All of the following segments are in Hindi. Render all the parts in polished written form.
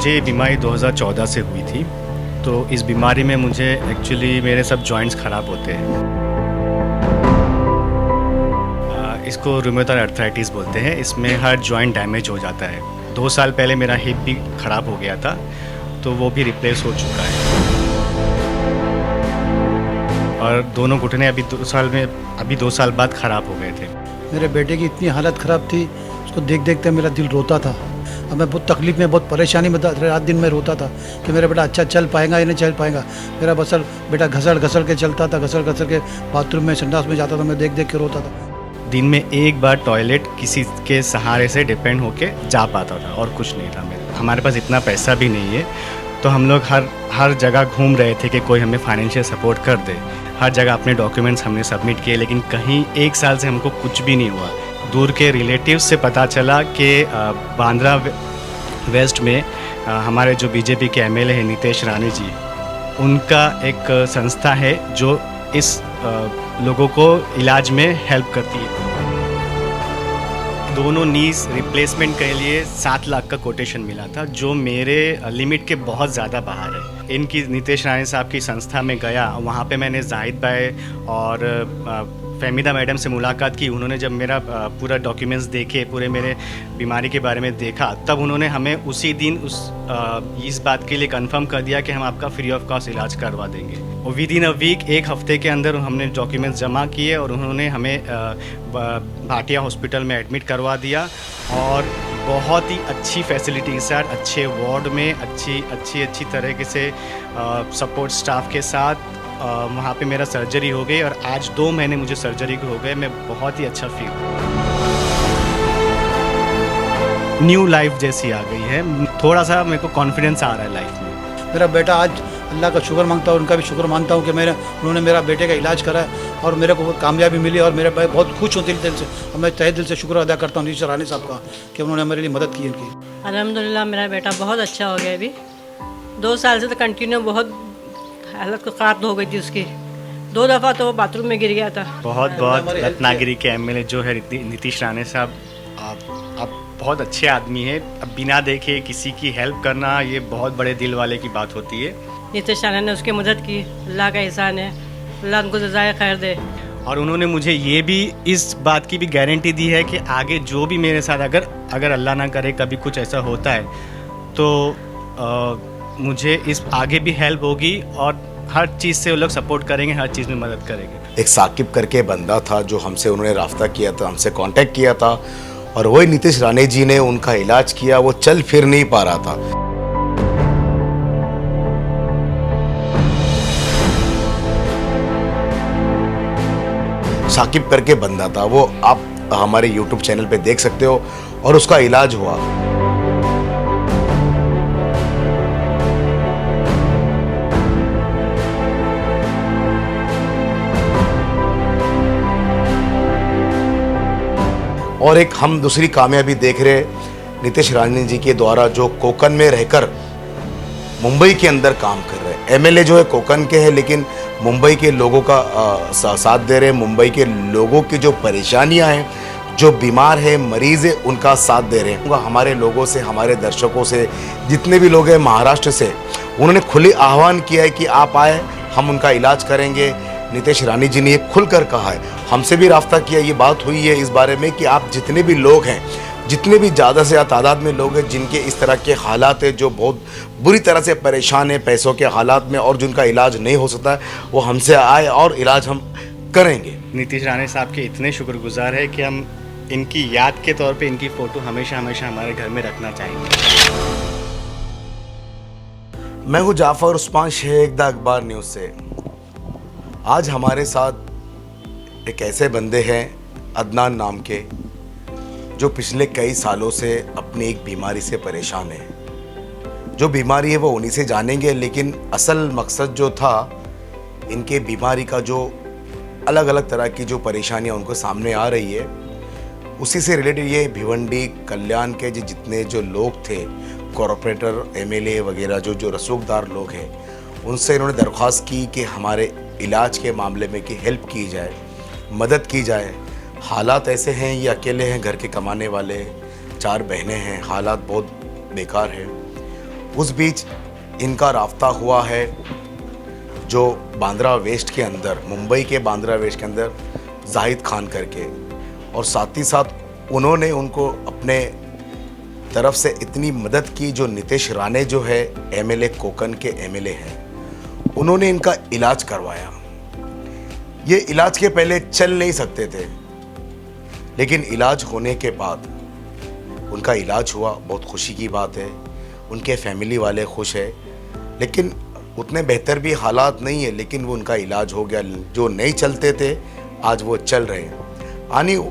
मुझे ये बीमारी 2014 से हुई थी। तो इस बीमारी में मुझे एक्चुअली मेरे सब जॉइंट्स ख़राब होते हैं। इसको रूमेटॉइड अर्थराइटिस बोलते हैं। इसमें हर जॉइंट डैमेज हो जाता है। 2 साल पहले मेरा हिप भी ख़राब हो गया था, तो वो भी रिप्लेस हो चुका है। और दोनों घुटने अभी 2 साल बाद ख़राब हो गए थे। मेरे बेटे की इतनी हालत ख़राब थी, उसको देख देखते मेरा दिल रोता था। अब मैं बहुत तकलीफ़ में, बहुत परेशानी में रात दिन में रोता था कि मेरा बेटा अच्छा चल पाएगा या नहीं चल पाएगा। मेरा बसल बेटा घसड़ के चलता था, घसड़ के बाथरूम में, संडास में जाता था। मैं देख देख के रोता था। दिन में एक बार टॉयलेट किसी के सहारे से डिपेंड होके जा पाता था और कुछ नहीं था। हमारे पास इतना पैसा भी नहीं है, तो हम लोग हर जगह घूम रहे थे कि कोई हमें फाइनेंशियल सपोर्ट कर दे। हर जगह अपने डॉक्यूमेंट्स हमने सबमिट किए, लेकिन कहीं 1 साल से हमको कुछ भी नहीं हुआ। दूर के रिलेटिव्स से पता चला कि बांद्रा वेस्ट में हमारे जो बीजेपी के एमएलए हैं नितेश राणे जी, उनका एक संस्था है जो इस लोगों को इलाज में हेल्प करती है। दोनों नीज रिप्लेसमेंट के लिए 7 लाख का कोटेशन मिला था, जो मेरे लिमिट के बहुत ज़्यादा बाहर है। इनकी नितेश राणे साहब की संस्था में गया, वहाँ पे मैंने जाहिद भाई और फहमीदा मैडम से मुलाकात की। उन्होंने जब मेरा पूरा डॉक्यूमेंट्स देखे, पूरे मेरे बीमारी के बारे में देखा, तब उन्होंने हमें उसी दिन इस बात के लिए कंफर्म कर दिया कि हम आपका फ्री ऑफ कॉस्ट इलाज करवा देंगे। और विद इन अ वीक, 1 हफ्ते के अंदर हमने डॉक्यूमेंट्स जमा किए और उन्होंने हमें भाटिया हॉस्पिटल में एडमिट करवा दिया। और बहुत ही अच्छी फैसिलिटी के साथ, अच्छे वार्ड में, अच्छी तरीके से सपोर्ट स्टाफ के साथ वहाँ पे मेरा सर्जरी हो गई। और आज 2 महीने मुझे सर्जरी को हो गए। मैं बहुत ही अच्छा फील, न्यू लाइफ जैसी आ गई है। थोड़ा सा मेरे को कॉन्फिडेंस आ रहा है लाइफ में। मेरा बेटा आज अल्लाह का शुक्र मांगता हूँ, उनका भी शुक्र मानता हूँ कि उन्होंने मेरा बेटे का इलाज करा है और मेरे को बहुत कामयाबी मिली। और मेरे भाई बहुत खुश हूँ दिल से। और मैं तहे दिल से शुक्र अदा करता हूँ नितेश राणे साहब का कि उन्होंने मेरे लिए मदद की इनकी। अल्हम्दुलिल्लाह मेरा बेटा बहुत अच्छा हो गया। अभी 2 साल से तो कंटिन्यू बहुत हालत को ख़राब हो गई थी उसकी। 2 दफ़ा तो वो बाथरूम में गिर गया था। बहुत रत्नागिरी के एमएलए जो है नीतीश राणे साहब, आप बहुत अच्छे आदमी हैं। अब बिना देखे किसी की हेल्प करना, ये बहुत बड़े दिल वाले की बात होती है। नीतीश राणे ने उसकी मदद की, अल्लाह का एहसान है, अल्लाह उनको जज़ाए खैर दे। और उन्होंने मुझे ये भी इस बात की भी गारंटी दी है कि आगे जो भी मेरे साथ अगर अल्लाह ना करे कभी कुछ ऐसा होता है, तो मुझे इस आगे भी हेल्प होगी और हर चीज़ से वो लोग सपोर्ट करेंगे, हर चीज़ में मदद करेंगे। एक साकिब करके बंदा था जो हमसे उन्होंने राब्ता किया था, हमसे कांटेक्ट किया था, और वही नीतीश राणे जी ने उनका इलाज किया। वो चल फिर नहीं पा रहा था। साकिब करके बंदा था वो, आप हमारे YouTube चैनल पे देख सकते हो, और उसका इलाज हुआ। और एक हम दूसरी कामयाबी देख रहे नितेश राणे जी के द्वारा, जो कोकन में रहकर मुंबई के अंदर काम कर रहे हैं। एमएलए जो है कोकन के हैं, लेकिन मुंबई के लोगों का साथ दे रहे हैं। मुंबई के लोगों की जो परेशानियां हैं, जो बीमार है, मरीज़ है, उनका साथ दे रहे हैं। हमारे लोगों से, हमारे दर्शकों से, जितने भी लोग हैं महाराष्ट्र से, उन्होंने खुले आह्वान किया है कि आप आए, हम उनका इलाज करेंगे। नितेश राणे जी ने ये खुलकर कहा है। हमसे भी राब्ता किया, ये बात हुई है इस बारे में कि आप जितने भी लोग हैं, जितने भी ज़्यादा से ज़्यादा तादाद में लोग हैं जिनके इस तरह के हालात है, जो बहुत बुरी तरह से परेशान है पैसों के हालात में, और जिनका इलाज नहीं हो सकता है, वो हमसे आए और इलाज हम करेंगे। नीतीश राणे साहब के इतने शुक्रगुजार है कि हम इनकी याद के तौर पे इनकी फ़ोटो हमेशा हमारे घर में रखना चाहेंगे। मैं हूँ जाफर उस्मान शेख, द अखबार न्यूज़ से। आज हमारे साथ एक ऐसे बंदे हैं, अदनान नाम के, जो पिछले कई सालों से अपनी एक बीमारी से परेशान है। जो बीमारी है वो उन्हीं से जानेंगे, लेकिन असल मकसद जो था, इनके बीमारी का जो अलग अलग तरह की जो परेशानियां उनको सामने आ रही है, उसी से रिलेटेड ये भिवंडी कल्याण के जितने जो लोग थे, कॉरपोरेटर, एमएलए वगैरह, जो रसूखदार लोग हैं, उनसे इन्होंने दरख्वास्त की कि हमारे इलाज के मामले में कि हेल्प की जाए, मदद की जाए। हालात ऐसे हैं, ये अकेले हैं, घर के कमाने वाले, 4 बहनें हैं, हालात बहुत बेकार हैं। उस बीच इनका राब्ता हुआ है जो बांद्रा वेस्ट के अंदर, मुंबई के बांद्रा वेस्ट के अंदर जाहिद खान करके, और साथ ही साथ उन्होंने उनको अपने तरफ से इतनी मदद की। जो नीतीश राणे जो है एमएलए, कोकन के एमएलए हैं, उन्होंने इनका इलाज करवाया। ये इलाज के पहले चल नहीं सकते थे, लेकिन इलाज होने के बाद उनका इलाज हुआ। बहुत खुशी की बात है, उनके फैमिली वाले खुश हैं, लेकिन उतने बेहतर भी हालात नहीं है, लेकिन वो उनका इलाज हो गया। जो नहीं चलते थे आज वो चल रहे हैं।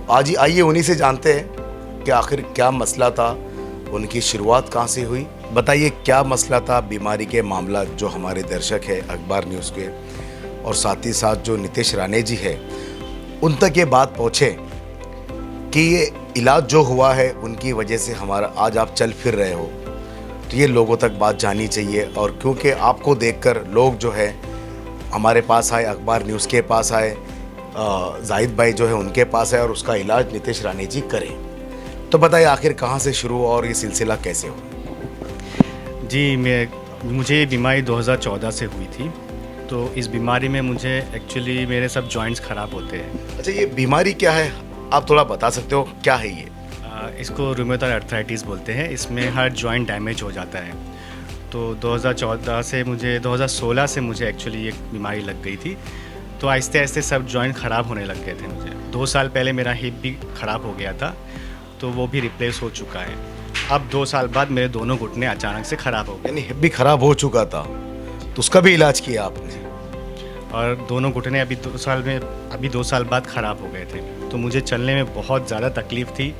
आज आइए उन्हीं से जानते हैं कि आखिर क्या मसला था, उनकी शुरुआत कहाँ से हुई। बताइए क्या मसला था, बीमारी के मामला जो हमारे दर्शक है अखबार न्यूज़ के, और साथ ही साथ जो नीतीश राणे जी है उन तक ये बात पहुँचे कि ये इलाज जो हुआ है उनकी वजह से हमारा आज आप चल फिर रहे हो। तो ये लोगों तक बात जानी चाहिए, और क्योंकि आपको देखकर लोग जो है हमारे पास आए, अखबार न्यूज़ के पास आए, जाहिद भाई जो है उनके पास है, और उसका इलाज नीतीश राणे जी करें। तो बताइए आखिर कहाँ से शुरू हुआ और ये सिलसिला कैसे हुआ? जी, मुझे ये बीमारी 2014 से हुई थी। तो इस बीमारी में मुझे एक्चुअली मेरे सब जॉइंट्स ख़राब होते हैं। अच्छा, ये बीमारी क्या है, आप थोड़ा बता सकते हो क्या है ये? इसको रूमेटॉइड अर्थराइटिस बोलते हैं। इसमें हर जॉइंट डैमेज हो जाता है। तो 2016 से मुझे एक्चुअली ये बीमारी लग गई थी। तो आहिस्ते आहिस्ते सब जॉइंट ख़राब होने लग गए थे मुझे। 2 साल पहले मेरा हिप भी ख़राब हो गया था, तो वो भी रिप्लेस हो चुका है। अब 2 साल बाद मेरे दोनों घुटने अचानक से ख़राब हो गए। यानी हिप भी ख़राब हो चुका था, तो उसका भी इलाज किया आपने? और दोनों घुटने अभी 2 साल बाद ख़राब हो गए थे। तो मुझे चलने में बहुत ज़्यादा तकलीफ़ थी।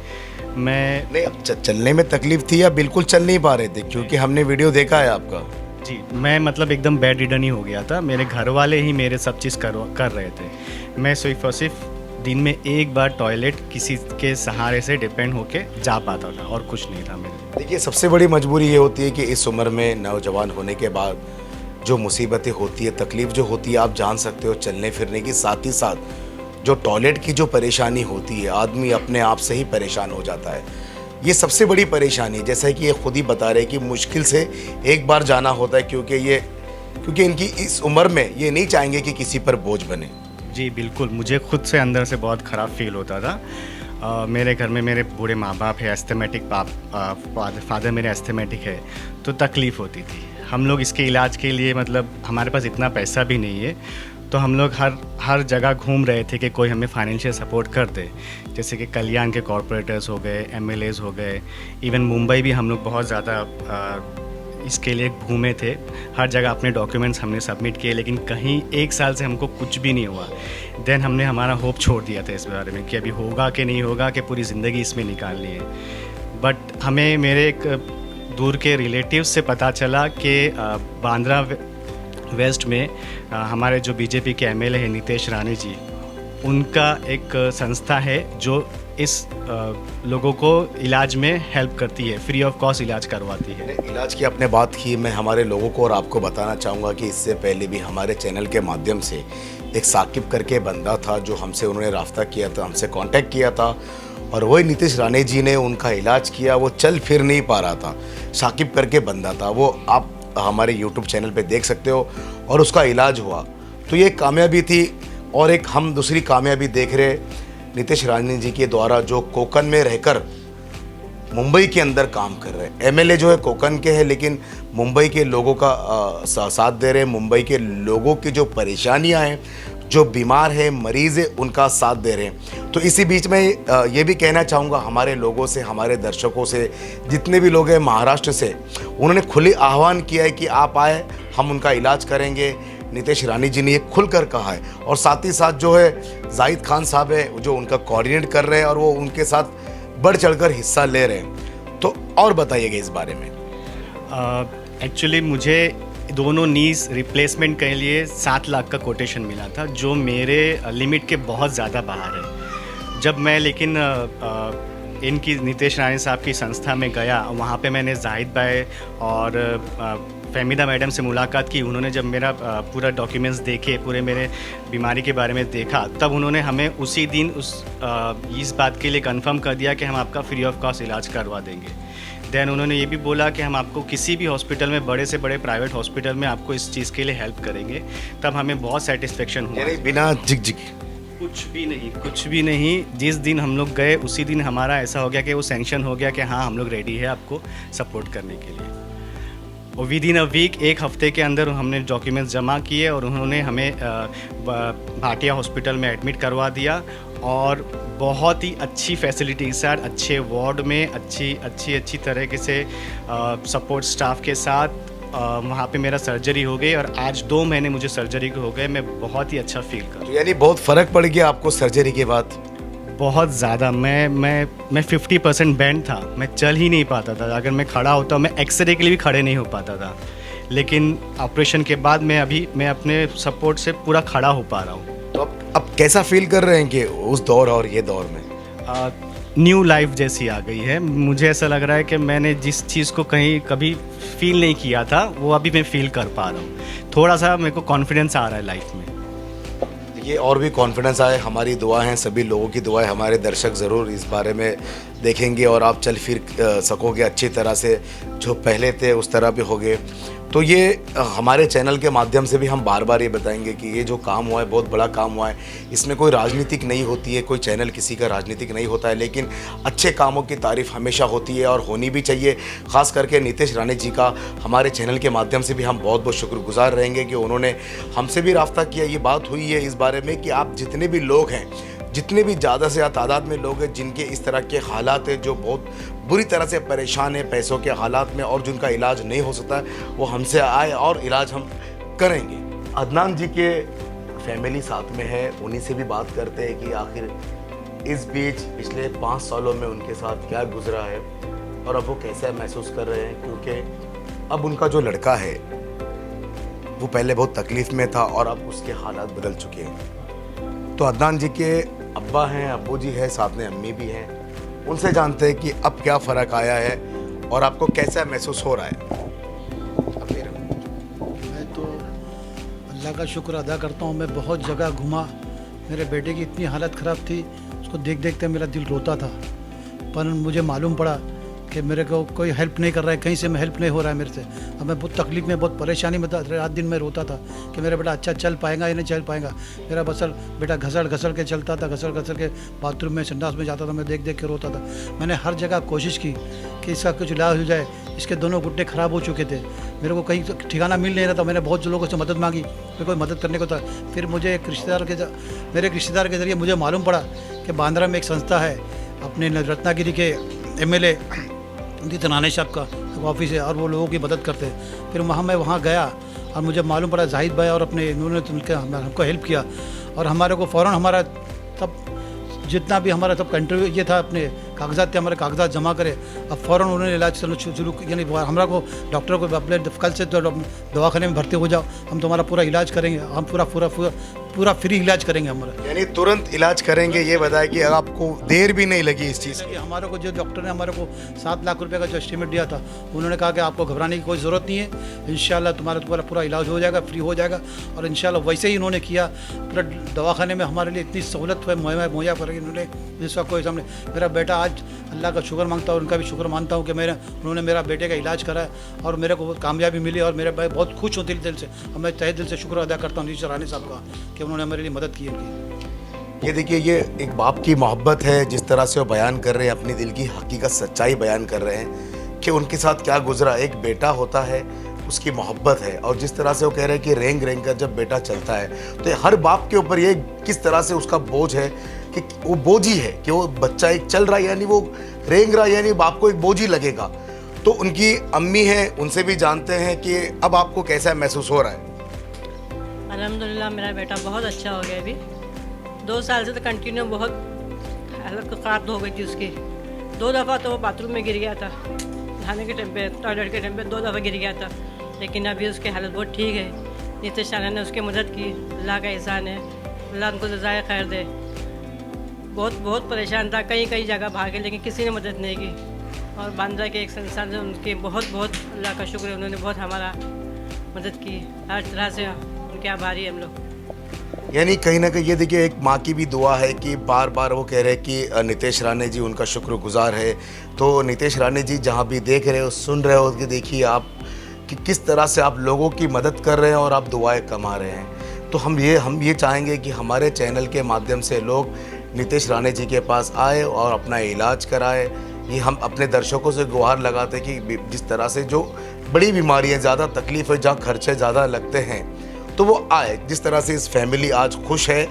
मैं नहीं, अब चलने में तकलीफ थी या बिल्कुल चल नहीं पा रहे थे? क्योंकि हमने वीडियो देखा है आपका। जी, मैं मतलब एकदम बेड रिडन ही हो गया था। मेरे घर वाले ही मेरे सब चीज़ कर रहे थे। मैं सिर्फ और सिर्फ दिन में एक बार टॉयलेट किसी के सहारे से डिपेंड होके जा पाता था, और कुछ नहीं था मेरे। देखिए, सबसे बड़ी मजबूरी ये होती है कि इस उम्र में नौजवान होने के बाद जो मुसीबतें होती है, तकलीफ़ जो होती है, आप जान सकते हो चलने फिरने की, साथ ही साथ जो टॉयलेट की जो परेशानी होती है, आदमी अपने आप से ही परेशान हो जाता है। ये सबसे बड़ी परेशानी, जैसा कि ये खुद ही बता रहे कि मुश्किल से एक बार जाना होता है, क्योंकि इनकी इस उम्र में ये नहीं चाहेंगे कि किसी पर बोझ बने। जी बिल्कुल, मुझे खुद से अंदर से बहुत ख़राब फील होता था। मेरे घर में मेरे बूढ़े माँ बाप है, एस्थमेटिक फादर मेरे एस्थमेटिक है, तो तकलीफ़ होती थी। हम लोग इसके इलाज के लिए, मतलब हमारे पास इतना पैसा भी नहीं है, तो हम लोग हर जगह घूम रहे थे कि कोई हमें फाइनेंशियल सपोर्ट कर दे। जैसे कि कल्याण के कॉरपोरेटर्स हो गए, एमएलएज हो गए, इवन मुंबई भी हम लोग बहुत ज़्यादा इसके लिए घूमे थे। हर जगह अपने डॉक्यूमेंट्स हमने सबमिट किए, लेकिन कहीं 1 साल से हमको कुछ भी नहीं हुआ। देन हमने हमारा होप छोड़ दिया था इस बारे में कि अभी होगा कि नहीं होगा, कि पूरी ज़िंदगी इसमें निकालनी है। बट हमें मेरे एक दूर के रिलेटिव से पता चला कि बांद्रा वेस्ट में हमारे जो बीजेपी के एमएलए हैं नीतीश राणे जी, उनका एक संस्था है जो इस लोगों को इलाज में हेल्प करती है, फ्री ऑफ कॉस्ट इलाज करवाती है। इलाज की आपने बात की, मैं हमारे लोगों को और आपको बताना चाहूँगा कि इससे पहले भी हमारे चैनल के माध्यम से एक साकिब करके बंदा था, जो हमसे उन्होंने राब्ता किया था, हमसे कांटेक्ट किया था, और वही नीतीश राणे जी ने उनका इलाज किया। वो चल फिर नहीं पा रहा था, साकिब करके बंदा था, वो आप हमारे यूट्यूब चैनल पे देख सकते हो, और उसका इलाज हुआ। तो ये कामयाबी थी। और एक हम दूसरी कामयाबी देख रहे नीतीश राणे जी के द्वारा, जो कोकन में रहकर मुंबई के अंदर काम कर रहे हैं। एमएलए जो है कोकन के हैं, लेकिन मुंबई के लोगों का साथ दे रहे हैं। मुंबई के लोगों की जो परेशानियां हैं, जो बीमार है, मरीज़ है, उनका साथ दे रहे हैं। तो इसी बीच में ये भी कहना चाहूँगा हमारे लोगों से, हमारे दर्शकों से, जितने भी लोग हैं महाराष्ट्र से, उन्होंने खुले आह्वान किया है कि आप आए, हम उनका इलाज करेंगे। नीतीश राणे जी ने ये खुलकर कहा है, और साथ ही साथ जो है जाहिद खान साहब है जो उनका कोऑर्डिनेट कर रहे हैं, और वो उनके साथ बढ़ चढ़कर हिस्सा ले रहे हैं। तो और बताइएगा इस बारे में। एक्चुअली मुझे दोनों नीज़ रिप्लेसमेंट के लिए 7 लाख का कोटेशन मिला था, जो मेरे लिमिट के बहुत ज़्यादा बाहर है। जब मैं लेकिन इनकी नीतीश राणे साहब की संस्था में गया, वहाँ पे मैंने जाहिद भाई और फहमीदा मैडम से मुलाकात की। उन्होंने जब मेरा पूरा डॉक्यूमेंट्स देखे, पूरे मेरे बीमारी के बारे में देखा, तब उन्होंने हमें उसी दिन इस बात के लिए कंफर्म कर दिया कि हम आपका फ्री ऑफ कॉस्ट इलाज करवा देंगे। दैन उन्होंने ये भी बोला कि हम आपको किसी भी हॉस्पिटल में, बड़े से बड़े प्राइवेट हॉस्पिटल में आपको इस चीज़ के लिए हेल्प करेंगे। तब हमें बहुत सेटिस्फेक्शन हुआ। यानी बिना झिकझिक कुछ भी नहीं। जिस दिन हम लोग गए उसी दिन हमारा ऐसा हो गया कि वो सैंक्शन हो गया कि हाँ, हम लोग रेडी है आपको सपोर्ट करने के लिए। और विद इन अ वीक, एक हफ्ते के अंदर हमने डॉक्यूमेंट्स जमा किए और उन्होंने हमें भाटिया हॉस्पिटल में एडमिट करवा दिया। और बहुत ही अच्छी फैसिलिटी के साथ, अच्छे वार्ड में, अच्छी तरीके से सपोर्ट स्टाफ के साथ वहाँ पे मेरा सर्जरी हो गई। और आज 2 महीने मुझे सर्जरी को हो गए। मैं बहुत ही अच्छा फील कर रहा हूँ। यानी बहुत फ़र्क पड़ गया आपको सर्जरी के बाद? बहुत ज़्यादा। मैं 50% बैंड था, मैं चल ही नहीं पाता था। अगर मैं खड़ा होता, मैं एक्सरे के लिए भी खड़े नहीं हो पाता था। लेकिन ऑपरेशन के बाद मैं अपने सपोर्ट से पूरा खड़ा हो पा रहा हूँ। तो अब कैसा फील कर रहे हैं कि उस दौर और ये दौर में? न्यू लाइफ जैसी आ गई है। मुझे ऐसा लग रहा है कि मैंने जिस चीज़ को कभी फील नहीं किया था, वो अभी मैं फील कर पा रहा हूँ। थोड़ा सा मेरे को कॉन्फिडेंस आ रहा है लाइफ में। ये और भी कॉन्फिडेंस आए, हमारी दुआ है, सभी लोगों की दुआ है। हमारे दर्शक ज़रूर इस बारे में देखेंगे और आप चल फिर सकोगे अच्छी तरह से, जो पहले थे उस तरह भी होगे। तो ये हमारे चैनल के माध्यम से भी हम बार बार ये बताएंगे कि ये जो काम हुआ है बहुत बड़ा काम हुआ है। इसमें कोई राजनीतिक नहीं होती है, कोई चैनल किसी का राजनीतिक नहीं होता है, लेकिन अच्छे कामों की तारीफ़ हमेशा होती है और होनी भी चाहिए। ख़ास करके नीतीश राणे जी का हमारे चैनल के माध्यम से भी हम बहुत बहुत शुक्रगुजार रहेंगे कि उन्होंने हमसे भी राब्ता किया। ये बात हुई है इस बारे में कि आप जितने भी लोग हैं, जितने भी ज़्यादा से ज़्यादा तादाद में लोग हैं जिनके इस तरह के हालात हैं, जो बहुत बुरी तरह से परेशान हैं पैसों के हालात में और जिनका इलाज नहीं हो सकता, वो हमसे आए और इलाज हम करेंगे। अदनान जी के फैमिली साथ में है, उन्हीं से भी बात करते हैं कि आखिर इस बीच पिछले 5 सालों में उनके साथ क्या गुजरा है और अब वो कैसा महसूस कर रहे हैं। क्योंकि अब उनका जो लड़का है वो पहले बहुत तकलीफ़ में था और अब उसके हालात बदल चुके हैं। तो अदनान जी के अब्बा हैं, अब्बू जी हैं, साथ में अम्मी भी हैं। उनसे जानते हैं कि अब क्या फ़र्क आया है और आपको कैसा महसूस हो रहा है। मैं तो अल्लाह का शुक्र अदा करता हूँ। मैं बहुत जगह घूमा। मेरे बेटे की इतनी हालत ख़राब थी, उसको देख देखते मेरा दिल रोता था। पर मुझे मालूम पड़ा कि मेरे को कोई हेल्प नहीं कर रहा है, कहीं से मैं हेल्प नहीं हो रहा है मेरे से। अब मैं बहुत तकलीफ़ में, बहुत परेशानी में था। रात दिन मैं रोता था कि मेरा बेटा अच्छा चल पाएगा या नहीं चल पाएगा। मेरा बेटा घसड़ के चलता था, घसड़ के बाथरूम में, संडास में जाता था। मैं देख देख के रोता था। मैंने हर जगह कोशिश की कि इसका कुछ इलाज हो जाए। इसके दोनों घुटने ख़राब हो चुके थे, मेरे को कहीं ठिकाना मिल नहीं रहा था। मैंने बहुत लोगों से मदद मांगी, मेरे को मदद करने को था। फिर मुझे मेरे एक रिश्तेदार के ज़रिए मुझे मालूम पड़ा कि बांद्रा में एक संस्था है, अपने रत्नागिरी के MLA नितिन राणे साहब का ऑफिस है और वो लोगों की मदद करते हैं। फिर मैं वहाँ गया और मुझे मालूम पड़ा जाहिद भाई और अपने इन्होंने हमको हेल्प किया। और हमारे को फ़ौरन हमारा तब जितना भी हमारा सब कंट्री ये था, अपने कागजात थे, हमारे कागजात जमा करे। अब फ़ौरन उन्होंने इलाज शुरू, यानी हमारा को डॉक्टर को अपने कल से तो दवाखाने में भर्ती हो जाओ, हम तुम्हारा पूरा इलाज करेंगे, हम पूरा फ्री इलाज करेंगे हमारा। यानी तुरंत इलाज करेंगे। ये बताया कि आपको देर भी नहीं लगी इस चीज़ की। हमारे को जो डॉक्टर ने हमारे को 7 लाख रुपए का जो एस्टीमेट दिया था, उन्होंने कहा कि आपको घबराने की कोई ज़रूरत नहीं है, इंशाल्लाह तुम्हारा पूरा इलाज हो जाएगा, फ्री हो जाएगा। और इंशाल्लाह वैसे ही उन्होंने किया। पूरा दवाखाने में हमारे लिए इतनी सहूलत मुहैया कर उन्होंने, जिसका कोई सामने। मेरा बेटा आज अल्लाह का शुक्र मांगता हूँ, उनका भी शुक्र मानता हूँ कि उन्होंने मेरा बेटे का इलाज कराया और मेरे को कामयाबी मिली। और मेरे भाई बहुत खुश हूँ दिल से। और मैं तहे दिल से शुक्र अदा करता हूँ नीतीश राणे साहब का कि उन्होंने मेरे लिए मदद की। ये देखिए, ये एक बाप की मोहब्बत है, जिस तरह से वो बयान कर रहे हैं, अपनी दिल की हकीकत सच्चाई बयान कर रहे हैं कि उनके साथ क्या गुजरा। एक बेटा होता है, उसकी मोहब्बत है, और जिस तरह से वो कह रहे हैं कि रेंग रेंग कर जब बेटा चलता है, तो हर बाप के ऊपर ये किस तरह से उसका बोझ है कि वो बोझ ही है कि वो बच्चा एक चल रहा है, यानी वो रेंग रहा है, यानी बाप को एक बोझ ही लगेगा। तो उनकी अम्मी हैं, उनसे भी जानते हैं कि अब आपको कैसा महसूस हो रहा है। अल्हम्दुलिल्लाह मेरा बेटा बहुत अच्छा हो गया। अभी 2 साल से तो कंटिन्यू बहुत हालत ख़राब हो गई थी उसकी। 2 दफ़ा तो वो बाथरूम में गिर गया था, नहाने के टाइम पे, टॉयलेट के टाइम पे 2 दफ़ा गिर गया था। लेकिन अभी उसकी हालत बहुत ठीक है। नीतीश राणे ने उसकी मदद की, अल्लाह का एहसान है, अल्लाह उनको जज़ाए खैर दे। बहुत परेशान था, कई जगह भागे, लेकिन किसी ने मदद नहीं की। और बांद्रा के एक संस्थान से उनके बहुत अल्लाह का शुक्र है, उन्होंने बहुत हमारा मदद की, हर तरह से उनके आभारी हैं हम लोग। यानी कहीं ना कहीं ये देखिए एक माँ की भी दुआ है कि बार बार वो कह रहे हैं कि नितेश राणे जी उनका शुक्रगुजार है। तो नितेश राणे जी जहाँ भी देख रहे हो सुन रहे हो कि देखिए आप कि किस तरह से आप लोगों की मदद कर रहे हैं और आप दुआएं कमा रहे हैं। तो हम ये चाहेंगे कि हमारे चैनल के माध्यम से लोग नितेश राणे जी के पास आए और अपना इलाज कराए। ये हम अपने दर्शकों से गुहार लगाते हैं कि जिस तरह से जो बड़ी बीमारियाँ ज़्यादा तकलीफ है, जहाँ खर्चे ज़्यादा लगते हैं, तो वो आए। जिस तरह से इस फैमिली आज खुश है,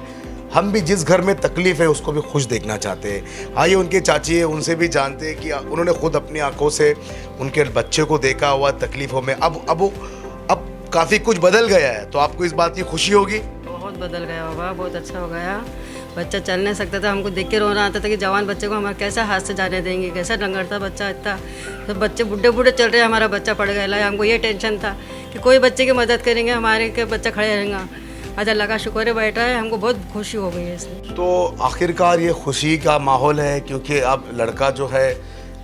हम भी जिस घर में तकलीफ़ है उसको भी खुश देखना चाहते हैं। आइए उनके चाची है, उनसे भी जानते हैं कि उन्होंने खुद अपनी आंखों से उनके बच्चे को देखा हुआ तकलीफ़ों में। अब काफ़ी कुछ बदल गया है, तो आपको इस बात की खुशी होगी? बहुत बदल गया बाबा, बहुत अच्छा हो गया। बच्चा चल नहीं सकता था, हमको देख के रोना आता था कि जवान बच्चे को हम कैसा हाथ से जाने देंगे, कैसा डंगरता बच्चा इतना। तो बच्चे बूढ़े बूढ़े चल रहे हैं, हमारा बच्चा पड़ गया। हमको ये टेंशन था कि कोई बच्चे की मदद करेंगे, हमारे के बच्चा खड़े रहेगा। आज अल्लाह का शुक्र है बैठा है, हमको बहुत खुशी हो गई है इसमें। तो आखिरकार ये खुशी का माहौल है, क्योंकि अब लड़का जो है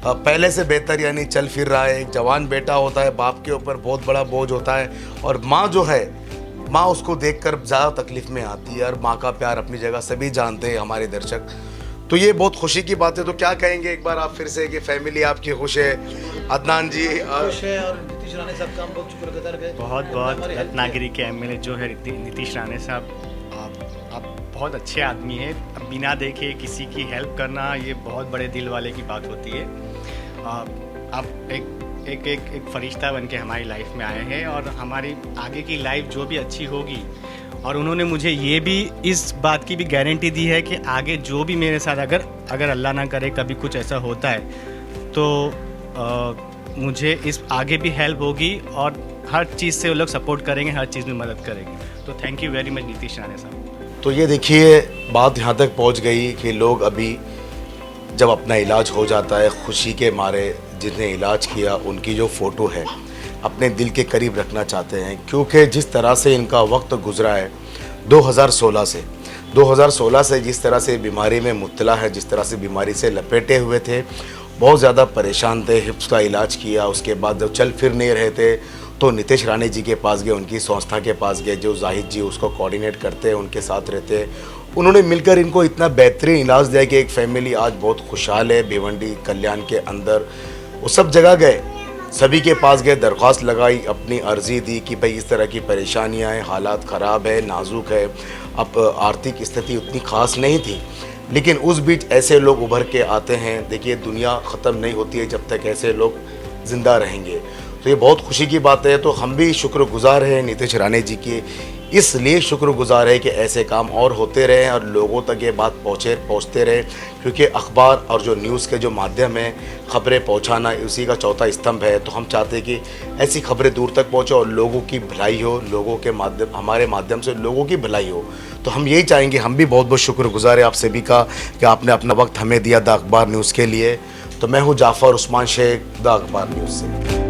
पहले से बेहतर यानी चल फिर रहा है। एक जवान बेटा होता है, बाप के ऊपर बहुत बड़ा बोझ होता है, और माँ जो है, माँ उसको देखकर ज़्यादा तकलीफ़ में आती है। और माँ का प्यार अपनी जगह सभी जानते हैं हमारे दर्शक। तो ये बहुत खुशी की बात है। तो क्या कहेंगे एक बार आप फिर से कि फैमिली आपकी खुश है? अदनान जी खुश है और नीतीश राणे साहब का हम बहुत शुक्रगुजार हैं। बहुत रत्नागिरी के एमएलए जो है नीतीश राणे साहब, आप बहुत अच्छे आदमी हैं। अब बिना देखे किसी की हेल्प करना ये बहुत बड़े दिल वाले की बात होती है। आप एक फरिश्ता बन के हमारी लाइफ में आए हैं, और हमारी आगे की लाइफ जो भी अच्छी होगी। और उन्होंने मुझे ये भी इस बात की भी गारंटी दी है कि आगे जो भी मेरे साथ अगर अल्लाह ना करे कभी कुछ ऐसा होता है, तो मुझे इस आगे भी हेल्प होगी, और हर चीज़ से वो लोग सपोर्ट करेंगे, हर चीज़ में मदद करेंगे। तो thank you very much Nitish Rane साहब। तो ये देखिए बात यहाँ तक पहुँच गई कि लोग अभी जब अपना इलाज हो जाता है, खुशी के मारे जिसने इलाज किया उनकी जो फ़ोटो है अपने दिल के करीब रखना चाहते हैं। क्योंकि जिस तरह से इनका वक्त गुजरा है 2016 से जिस तरह से बीमारी में मुब्तला है, जिस तरह से बीमारी से लपेटे हुए थे, बहुत ज़्यादा परेशान थे। हिप्स का इलाज किया, उसके बाद जब चल फिर नहीं रहे थे तो नितेश राणे जी के पास गए, उनकी संस्था के पास गए, जो जाहिद जी उसको कोऑर्डिनेट करते हैं, उनके साथ रहते हैं। उन्होंने मिलकर इनको इतना बेहतरीन इलाज दिया कि एक फैमिली आज बहुत खुशहाल है। भिवंडी कल्याण के अंदर वो सब जगह गए, सभी के पास गए, दरख्वास्त लगाई, अपनी अर्जी दी कि भाई इस तरह की परेशानियां हैं, हालात ख़राब है, नाजुक है। अब आर्थिक स्थिति उतनी ख़ास नहीं थी, लेकिन उस बीच ऐसे लोग उभर के आते हैं। देखिए दुनिया ख़त्म नहीं होती है जब तक ऐसे लोग ज़िंदा रहेंगे। तो ये बहुत खुशी की बात है। तो हम भी शुक्रगुजार हैं नीतीश राणे जी के, इसलिए शुक्रगुजार है कि ऐसे काम और होते रहें और लोगों तक ये बात पहुँचते रहे। क्योंकि अखबार और जो न्यूज़ के जो माध्यम है, ख़बरें पहुँचाना उसी का चौथा स्तंभ है। तो हम चाहते हैं कि ऐसी खबरें दूर तक पहुँचे और लोगों की भलाई हो, लोगों के माध्यम, हमारे माध्यम से लोगों की भलाई हो। तो हम यही चाहेंगे। हम भी बहुत बहुत शुक्रगुजार है आप सभी का कि आपने अपना वक्त हमें दिया द अखबार न्यूज़ के लिए। तो मैं हूँ जाफ़र उस्मान शेख, द अखबार न्यूज़ से।